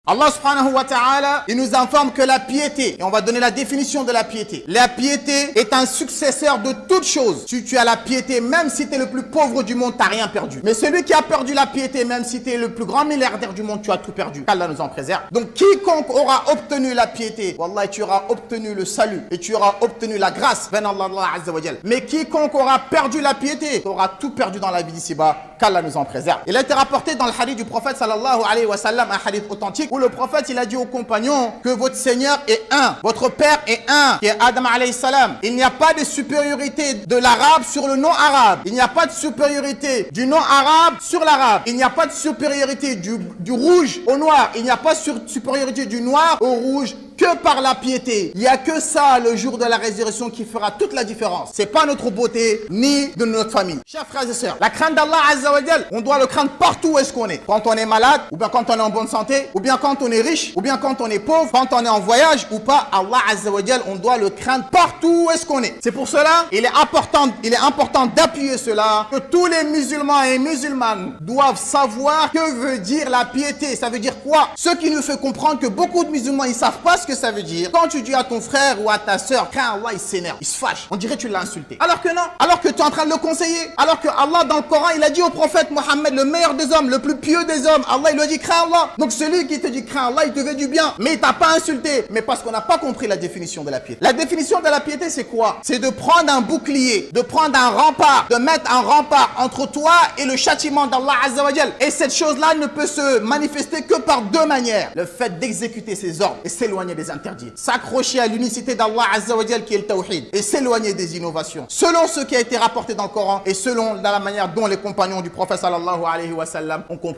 Allah subhanahu wa ta'ala, il nous informe que la piété, et on va donner la définition de la piété. La piété est un successeur de toute chose. Si tu as la piété, même si tu es le plus pauvre du monde, tu n'as rien perdu. Mais celui qui a perdu la piété, même si tu es le plus grand milliardaire du monde, tu as tout perdu. Qu'Allah nous en préserve. Donc quiconque aura obtenu la piété, wallah, tu auras obtenu le salut et tu auras obtenu la grâce. Mais quiconque aura perdu la piété, tu auras tout perdu dans la vie d'ici-bas. Qu'Allah nous en préserve. Il a été rapporté dans le hadith du prophète sallallahu alayhi wa sallam, un hadith authentique, où le prophète il a dit aux compagnons que votre Seigneur est un, votre Père est un, qui est Adam alayhi salam. Il n'y a pas de supériorité de l'arabe sur le non-arabe. Il n'y a pas de supériorité du non-arabe sur l'arabe. Il n'y a pas de supériorité du rouge au noir. Il n'y a pas de supériorité du noir au rouge que par la piété. Il n'y a que ça le jour de la résurrection qui fera toute la différence. C'est pas notre beauté ni de notre famille. Chers frères et sœurs, la crainte d'Allah Azza wa Jal, on doit le craindre partout où est-ce qu'on est. Quand on est malade, ou bien quand on est en bonne santé, ou bien quand on est riche, ou bien quand on est pauvre, quand on est en voyage ou pas, Allah Azza wa Jal, on doit le craindre partout où est-ce qu'on est. C'est pour cela, il est important d'appuyer cela, que tous les musulmans et musulmanes doivent savoir que veut dire la piété. Ça veut dire quoi? Ce qui nous fait comprendre que beaucoup de musulmans, ils savent pas ce que ça veut dire. Quand tu dis à ton frère ou à ta soeur, crains Allah, il s'énerve, il se fâche. On dirait que tu l'as insulté. Alors que non. Alors que tu es en train de le conseiller. Alors que Allah dans le Coran, il a dit au prophète Mohammed, le meilleur des hommes, le plus pieux des hommes, Allah il lui a dit crains Allah. Donc celui qui te dit crains Allah, il te veut du bien. Mais il t'a pas insulté. Mais parce qu'on n'a pas compris la définition de la piété. La définition de la piété, c'est quoi? C'est de prendre un bouclier, de prendre un rempart, de mettre un rempart entre toi et le châtiment d'Allah Azza wa Jal. Et cette chose-là ne peut se manifester que par deux manières. Le fait d'exécuter ses ordres et s'éloigner des interdits. S'accrocher à l'unicité d'Allah Azza wa Jal qui est le tawhid et s'éloigner des innovations. Selon ce qui a été rapporté dans le Coran et selon la manière dont les compagnons du prophète sallallahu alayhi wa sallam ont compris